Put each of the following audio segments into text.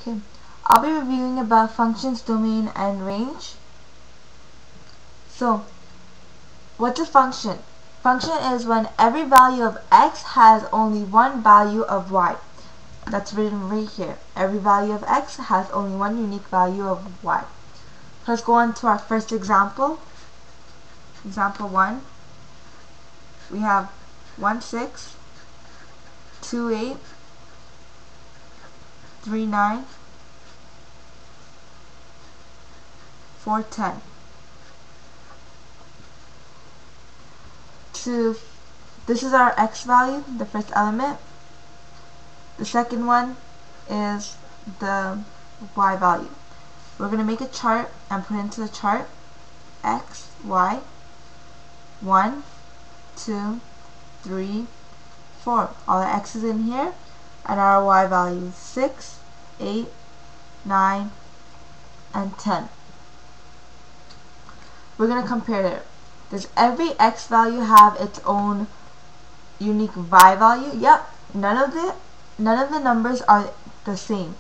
Okay, I'll be reviewing about functions, domain, and range. So, what's a function? Function is when every value of x has only one value of y. That's written right here. Every value of x has only one unique value of y. Let's go on to our first example. Example 1. We have 1, 6, 2, 8, 3, 9, 4, 10. This is our x value, the first element. The second one is the y value. We're going to make a chart and put into the chart x, y, 1, 2, 3, 4. All the x's in here, and our y values 6, 8, 9, and 10. We're going to compare it. Does every x value have its own unique y value? Yep. None of the numbers are the same,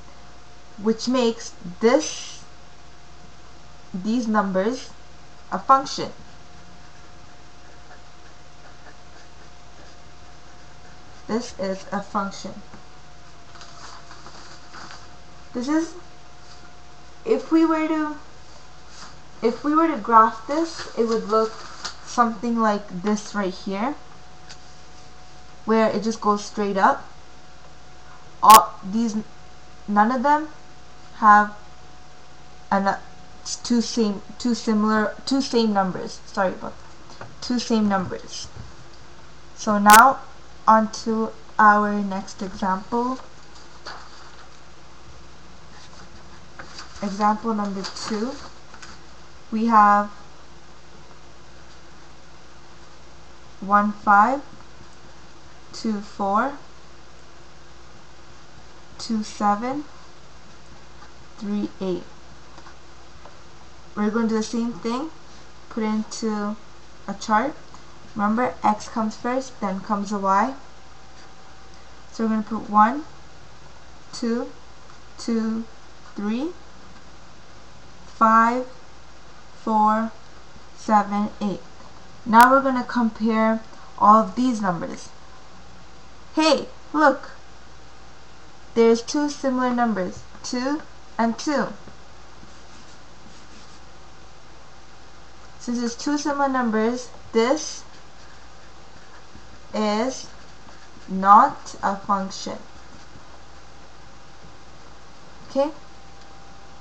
which makes these numbers a function. This is a function. This is if we were to graph this, it would look something like this right here, where it just goes straight up. None of them have two same numbers. Sorry about that. Two same numbers. So now on to our next example. Example number 2. We have 1, 5, 2, 4, 2, 7, 3, 8. We're going to do the same thing, put it into a chart. Remember, x comes first, then comes the y. So we're going to put 1, 2, 2, 3, 5, 4, 7, 8. Now we're going to compare all of these numbers. Hey, look! There's two similar numbers, 2 and 2. Since there's two similar numbers, this is not a function. Okay?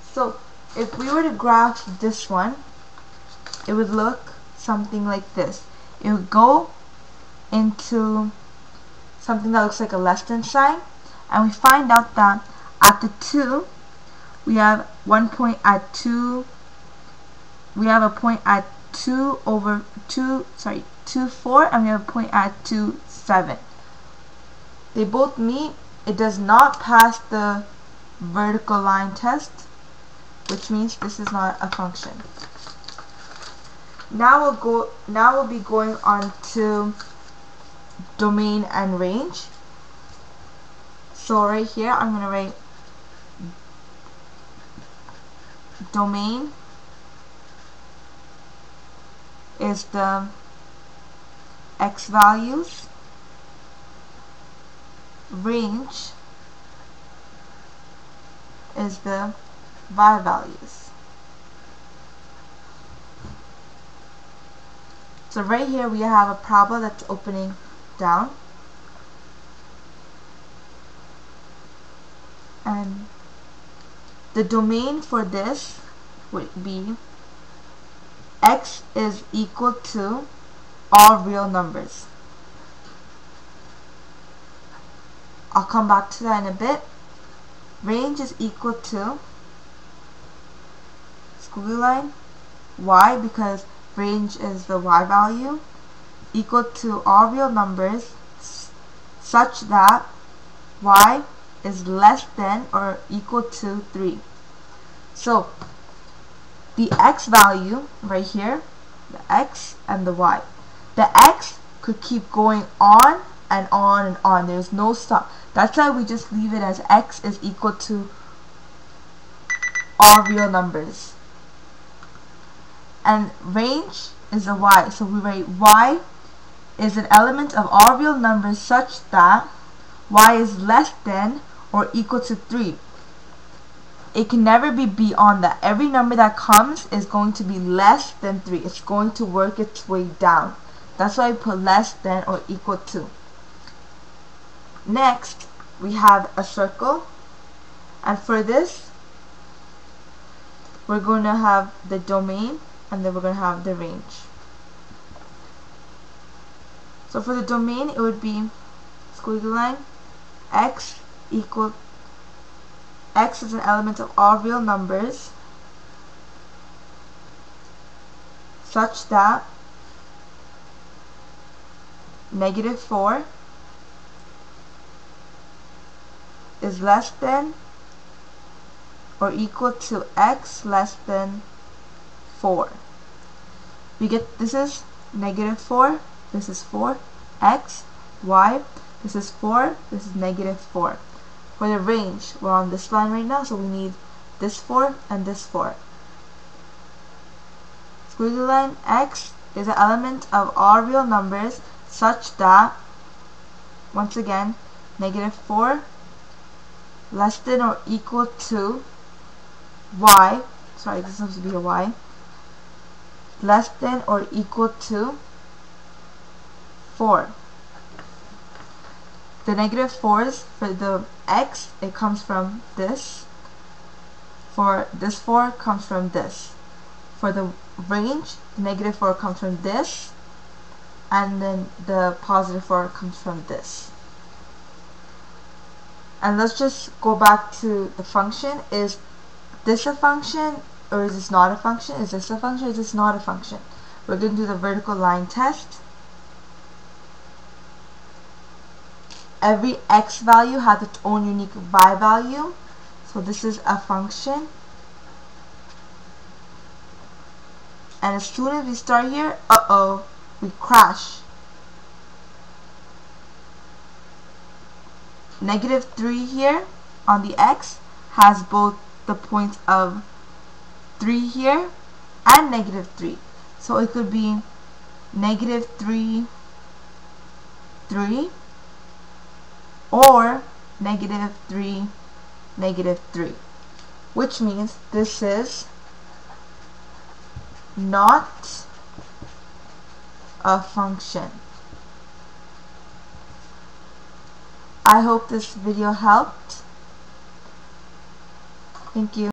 So, if we were to graph this one, it would look something like this. It would go into something that looks like a less than sign, and we find out that at the 2, we have one point at 2. We have a point at 2 over 2, 2, 4, and we have a point at 2, 7. They both meet. It does not pass the vertical line test, which means this is not a function. Now we'll be going on to domain and range. So right here I'm going to write domain is the x values, range is the y values. So right here we have a parabola that's opening down, and the domain for this would be x is equal to all real numbers. I'll come back to that in a bit. Range is equal to squiggly line y, because range is the y value, equal to all real numbers such that y is less than or equal to 3. So the x value right here, the x and the y. The x could keep going on and on and on. There's no stop. That's why we just leave it as x is equal to all real numbers. And range is a y. So we write y is an element of all real numbers such that y is less than or equal to 3. It can never be beyond that. Every number that comes is going to be less than 3. It's going to work its way down. That's why I put less than or equal to. Next, we have a circle. And for this, we're going to have the domain and then we're going to have the range. So for the domain, it would be squiggly line, x equal, x is an element of all real numbers such that -4 is less than or equal to x less than 4. We get, this is -4, this is 4, x, y, this is 4, this is -4. For the range, we're on this line right now, so we need this 4 and this 4. Squiggly line, x is an element of all real numbers such that, once again, -4 less than or equal to y, sorry, this is supposed to be a y, less than or equal to 4. The -4s for the x, it comes from this. For this 4 comes from this. For the range, the -4 comes from this, and then the +4 comes from this. And let's just go back to the function. Is this a function or is this not a function? Is this a function or is this not a function? We're going to do the vertical line test. Every x value has its own unique y value. So this is a function. And as soon as we start here, we crash. -3 here on the x has both the points of 3 here and -3. So it could be -3, 3, or -3, -3, which means this is not a function. I hope this video helped. Thank you.